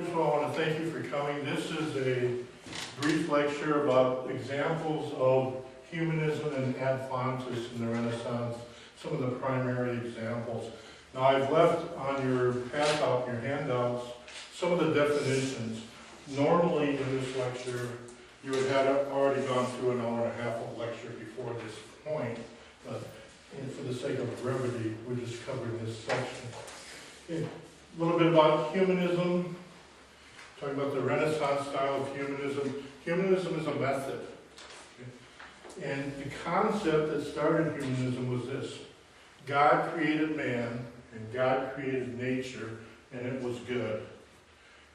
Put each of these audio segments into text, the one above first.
First of all, I want to thank you for coming. This is a brief lecture about examples of humanism and ad fontes in the Renaissance, some of the primary examples. Now, I've left on your handout, some of the definitions. Normally in this lecture, you would have already gone through an hour and a half of lecture before this point, but for the sake of brevity, we're just covering this section. Okay. A little bit about humanism, talking about the Renaissance style of humanism. Humanism is a method. Okay. And the concept that started humanism was this: God created man, and God created nature, and it was good.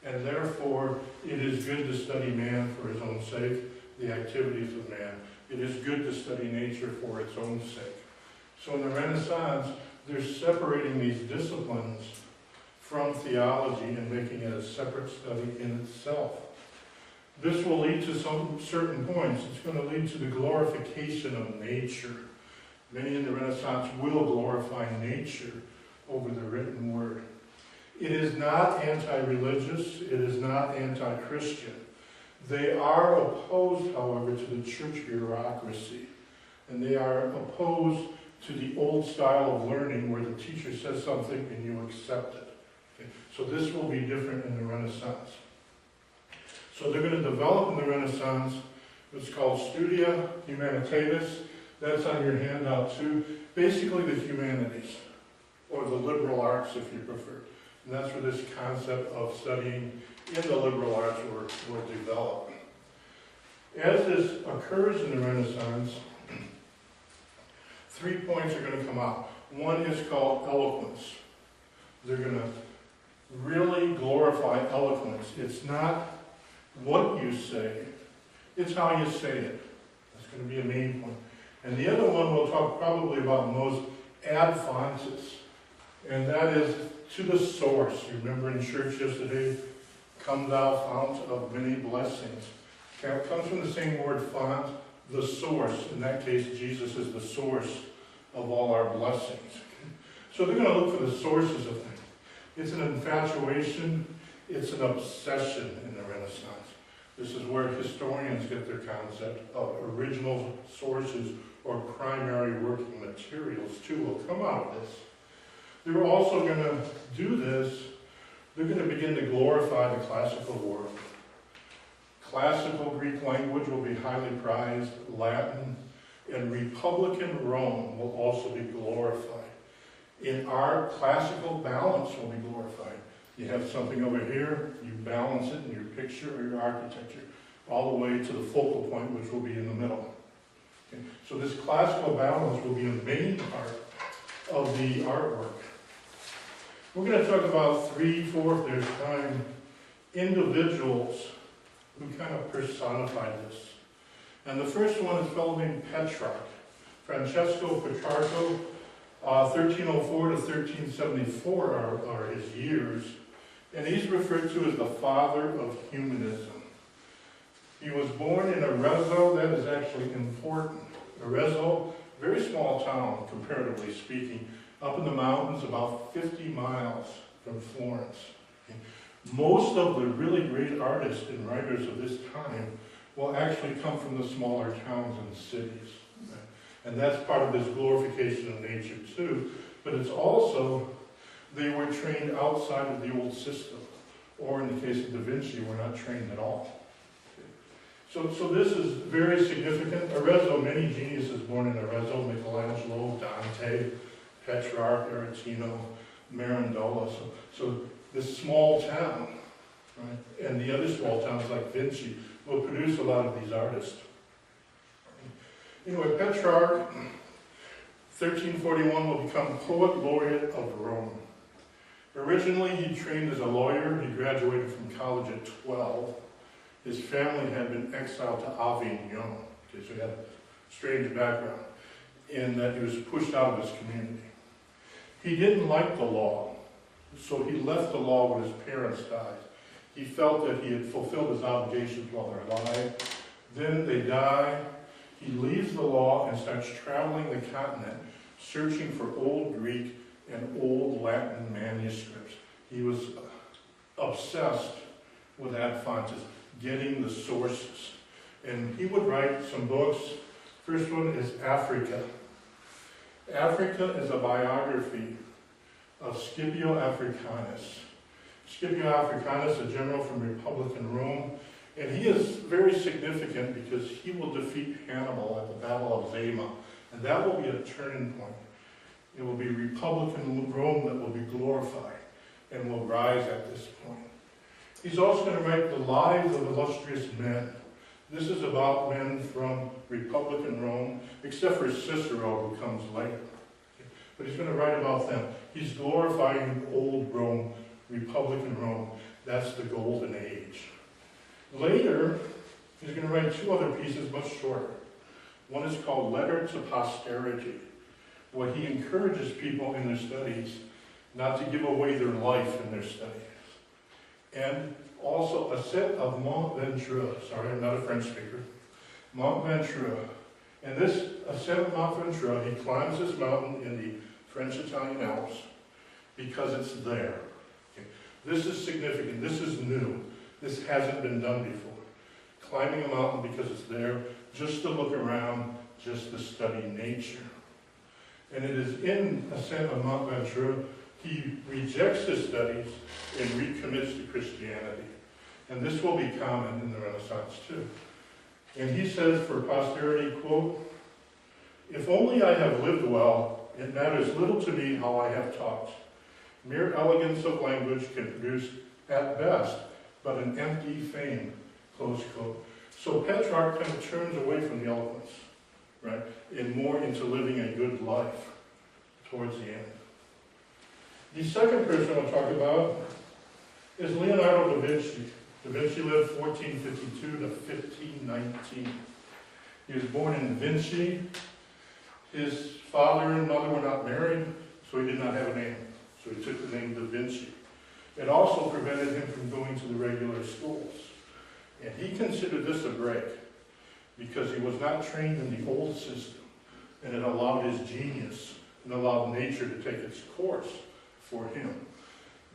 And therefore, it is good to study man for his own sake, the activities of man. It is good to study nature for its own sake. So in the Renaissance, they're separating these disciplines from theology and making it a separate study in itself. This will lead to some certain points. It's going to lead to the glorification of nature. Many in the Renaissance will glorify nature over the written word. It is not anti-religious. It is not anti-Christian. They are opposed, however, to the church bureaucracy. And they are opposed to the old style of learning where the teacher says something and you accept it. Okay. So this will be different in the Renaissance. So they're going to develop in the Renaissance what's called Studia Humanitatis. That's on your handout too. Basically the humanities, or the liberal arts if you prefer. And that's where this concept of studying in the liberal arts were developed. As this occurs in the Renaissance, 3 points are going to come out. One is called eloquence. They're going to really glorify eloquence. It's not what you say, it's how you say it. That's going to be a main point. And the other one we'll talk probably about most, ad fontes. And that is to the source. You remember in church yesterday, come thou fount of many blessings. It comes from the same word font, the source. In that case, Jesus is the source of all our blessings. So they're going to look for the sources of things. It's an infatuation, it's an obsession in the Renaissance. This is where historians get their concept of original sources or primary working materials too will come out of this. They're also going to do this, they're going to begin to glorify the classical world. Classical Greek language will be highly prized, Latin, and Republican Rome will also be glorified. In art, classical balance will be glorified. You have something over here, you balance it in your picture or your architecture, all the way to the focal point, which will be in the middle. Okay. So this classical balance will be a main part of the artwork. We're going to talk about 3, 4, if there's time, individuals who kind of personify this. And the first one is a fellow named Petrarch, Francesco Petrarco. 1304 to 1374 are his years. And he's referred to as the father of humanism. He was born in Arezzo. That is actually important. Arezzo, very small town, comparatively speaking, up in the mountains about 50 miles from Florence. Most of the really great artists and writers of this time will actually come from the smaller towns and cities. And that's part of this glorification of nature too. But it's also, they were trained outside of the old system. Or in the case of Da Vinci, were not trained at all. So this is very significant. Arezzo, many geniuses born in Arezzo, Michelangelo, Dante, Petrarch, Aretino, Mirandola. So this small town, right, and the other small towns like Vinci will produce a lot of these artists. Anyway, Petrarch, 1341, will become poet laureate of Rome. Originally, he trained as a lawyer. He graduated from college at 12. His family had been exiled to Avignon, okay, so he had a strange background in that he was pushed out of his community. He didn't like the law, so he left the law when his parents died. He felt that he had fulfilled his obligations while they're alive. Then they die. He leaves the law and starts traveling the continent, searching for old Greek and old Latin manuscripts. He was obsessed with that font, is getting the sources. And he would write some books. First one is Africa. Africa is a biography of Scipio Africanus. Scipio Africanus, a general from Republican Rome, and he is very significant because he will defeat Hannibal at the Battle of Zama, and that will be a turning point. It will be Republican Rome that will be glorified and will rise at this point. He's also going to write the lives of illustrious men. This is about men from Republican Rome, except for Cicero, who comes later. But he's going to write about them. He's glorifying old Rome, Republican Rome. That's the golden age. Later, he's going to write two other pieces much shorter. One is called Letter to Posterity, where he encourages people in their studies not to give away their life in their studies. And also a set of Mont Ventoux. Sorry, I'm not a French speaker. Mont Ventoux. And this ascent of Mont Ventoux, he climbs this mountain in the French-Italian Alps because it's there. Okay. This is significant. This is new. This hasn't been done before. Climbing a mountain because it's there, just to look around, just to study nature. And it is in Ascent of Mont Ventoux, he rejects his studies and recommits to Christianity. And this will be common in the Renaissance too. And he says for posterity, quote, "If only I have lived well, it matters little to me how I have taught. Mere elegance of language can produce, at best, but an empty fame," close quote. So Petrarch kind of turns away from the eloquence, right, and more into living a good life towards the end. The second person I want to talk about is Leonardo da Vinci. Da Vinci lived 1452 to 1519. He was born in Vinci. His father and mother were not married, so he did not have a name. So he took the name Da Vinci. It also prevented him from going to the regular schools. And he considered this a break because he was not trained in the old system, and it allowed his genius and allowed nature to take its course for him.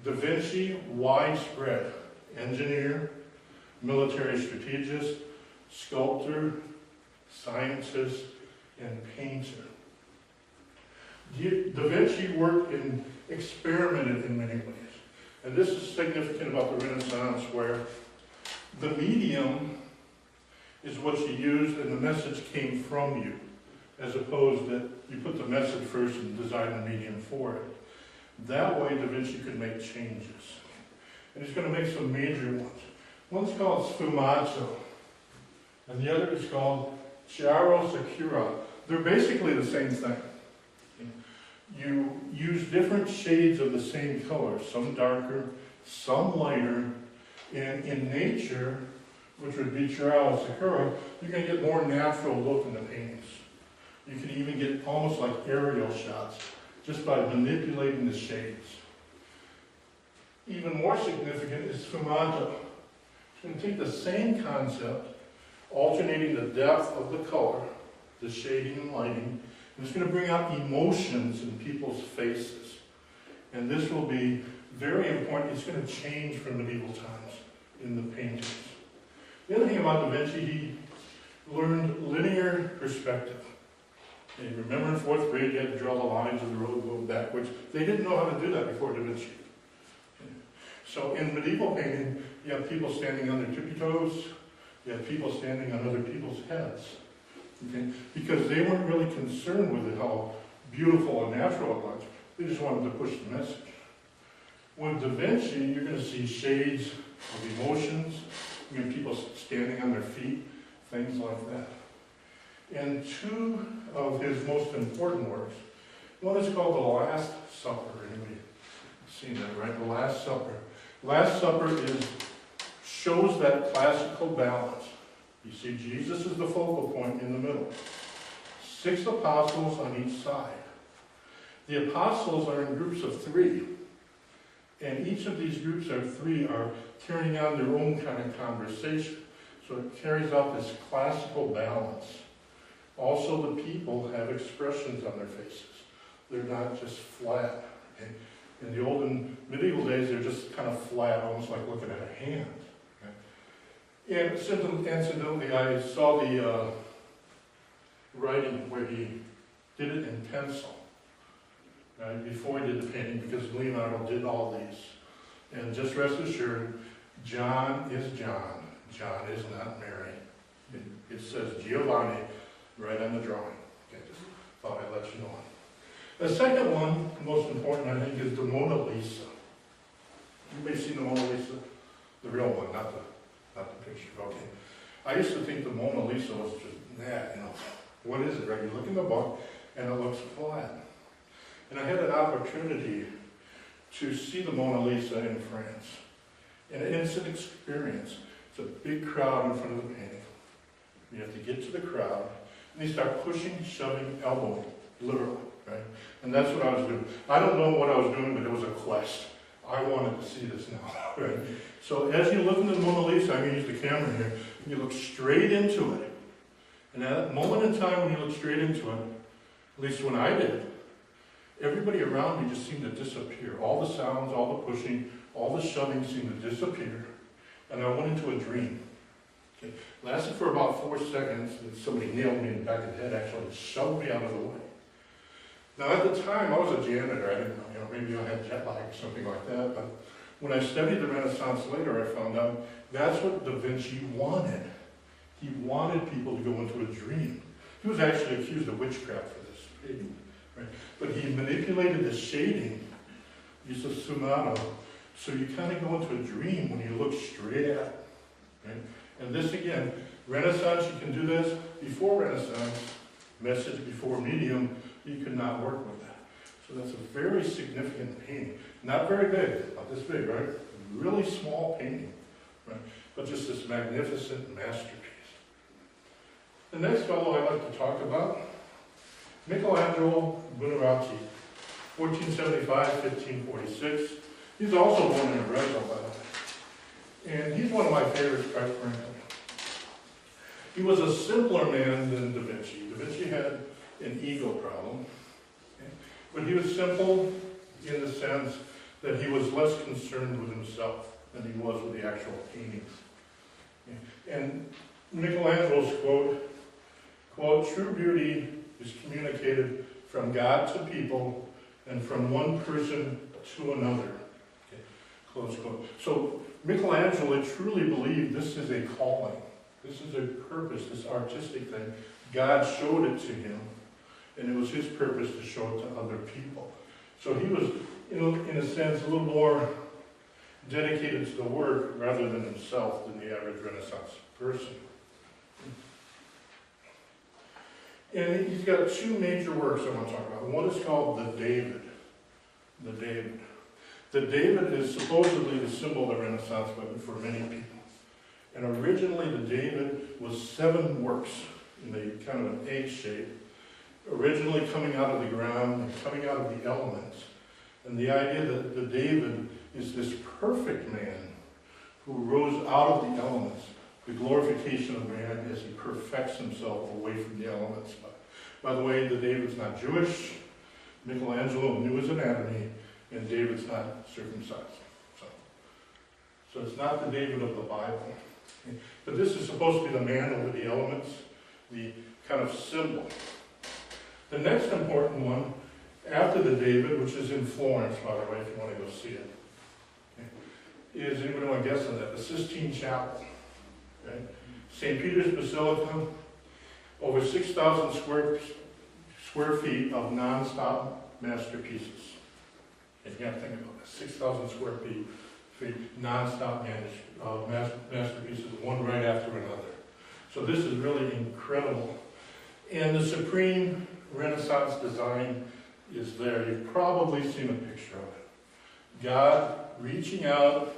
Da Vinci, widespread engineer, military strategist, sculptor, scientist, and painter. Da Vinci worked and experimented in many ways. And this is significant about the Renaissance, where the medium is what you used and the message came from you, as opposed that you put the message first and design the medium for it. That way Da Vinci could make changes. And he's going to make some major ones. One's called sfumato, and the other is called chiaroscuro. They're basically the same thing. You use different shades of the same color, some darker, some lighter, and in nature, which would be chiaroscuro, you're going to get more natural look in the paintings. You can even get almost like aerial shots just by manipulating the shades. Even more significant is sfumato. It's going to take the same concept, alternating the depth of the color, the shading and lighting, and it's going to bring out emotions in people's faces. And this will be very important. It's going to change from medieval times in the paintings. The other thing about Da Vinci, he learned linear perspective. And remember in fourth grade, you had to draw the lines of the road going backwards. They didn't know how to do that before Da Vinci. So in medieval painting, you have people standing on their tippy toes. You have people standing on other people's heads. Okay? Because they weren't really concerned with it, how beautiful and natural it was. They just wanted to push the message. With Da Vinci, you're going to see shades of emotions. You're going to people standing on their feet, things like that. And two of his most important works, one is called The Last Supper. Anybody seen that, right? The Last Supper. Last Supper shows that classical balance. You see, Jesus is the focal point in the middle. 6 apostles on each side. The apostles are in groups of 3. And each of these groups of 3 are carrying on their own kind of conversation. So it carries out this classical balance. Also, the people have expressions on their faces. They're not just flat. Okay? In the old and medieval days, they're just kind of flat, almost like looking at a hand. And incidentally, I saw the writing where he did it in pencil, right, before he did the painting, because Leonardo did all these. And just rest assured, John is John. John is not Mary. It says Giovanni right on the drawing. Okay, just thought I'd let you know. The second one, most important, I think, is the Mona Lisa. Anybody seen the Mona Lisa? The real one, not the picture. Okay. I used to think the Mona Lisa was just that, you know. What is it, right? You look in the book, and it looks flat. And I had an opportunity to see the Mona Lisa in France. And it's an experience. It's a big crowd in front of the painting. You have to get to the crowd, and they start pushing, shoving, elbowing, literally, right? And that's what I was doing. I don't know what I was doing, but it was a quest. I wanted to see this now, right? So as you look into the Mona Lisa, I'm going to use the camera here, you look straight into it. And at that moment in time when you look straight into it, at least when I did, everybody around me just seemed to disappear. All the sounds, all the pushing, all the shoving seemed to disappear. And I went into a dream. Okay. Lasted for about 4 seconds, and somebody nailed me in the back of the head, actually shoved me out of the way. Now at the time, I was a janitor. I didn't know, maybe I had jet lag or something like that. But when I studied the Renaissance later, I found out that's what Da Vinci wanted. He wanted people to go into a dream. He was actually accused of witchcraft for this painting, right? But he manipulated the shading, use of sfumato, so you kind of go into a dream when you look straight at it, right? And this again, Renaissance, you can do this. Before Renaissance, message before medium, you could not work with that. So that's a very significant painting. Not very big, not this big, right? Really small painting, right? But just this magnificent masterpiece. The next fellow I'd like to talk about, Michelangelo Buonarroti, 1475-1546. He's also born in Arezzo, by the way. And he's one of my favorites, quite frankly. He was a simpler man than Da Vinci. Da Vinci had an ego problem. Okay? But he was simple in the sense that he was less concerned with himself than he was with the actual paintings. Okay? And Michelangelo's quote, true beauty is communicated from God to people and from one person to another. Okay, close quote. So Michelangelo truly believed this is a calling. This is a purpose, this artistic thing. God showed it to him, and it was his purpose to show it to other people. So he was, in a sense, a little more dedicated to the work rather than himself than the average Renaissance person. And he's got 2 major works I want to talk about. One is called the David. The David. The David is supposedly the symbol of the Renaissance for many people. And originally the David was 7 works in the kind of an A shape, originally coming out of the ground and coming out of the elements. And the idea that the David is this perfect man who rose out of the elements, the glorification of man as he perfects himself away from the elements. By the way, the David's not Jewish. Michelangelo knew his anatomy, and David's not circumcised. So it's not the David of the Bible. But this is supposed to be the man over the elements, the kind of symbol. The next important one, after the David, which is in Florence, by the way, if you want to go see it, is, anybody want to guess on that? The Sistine Chapel. Okay? St. Peter's Basilica, over 6,000 square feet of non-stop masterpieces. If you have to think about this, 6,000 square feet non-stop masterpieces, one right after another. So this is really incredible. And the supreme Renaissance design is there. You've probably seen a picture of it. God reaching out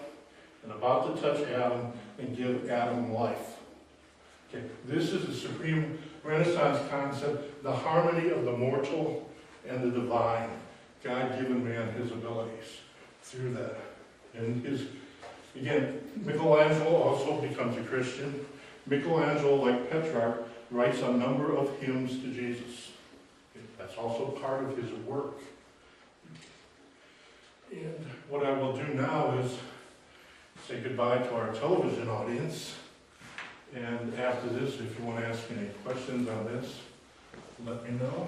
and about to touch Adam and give Adam life. Okay, this is the supreme Renaissance concept, the harmony of the mortal and the divine. God given man his abilities through that. And again, Michelangelo also becomes a Christian. Michelangelo, like Petrarch, writes a number of hymns to Jesus. Okay, that's also part of his work. And what I will do now is say goodbye to our television audience. And after this, if you want to ask any questions on this, let me know.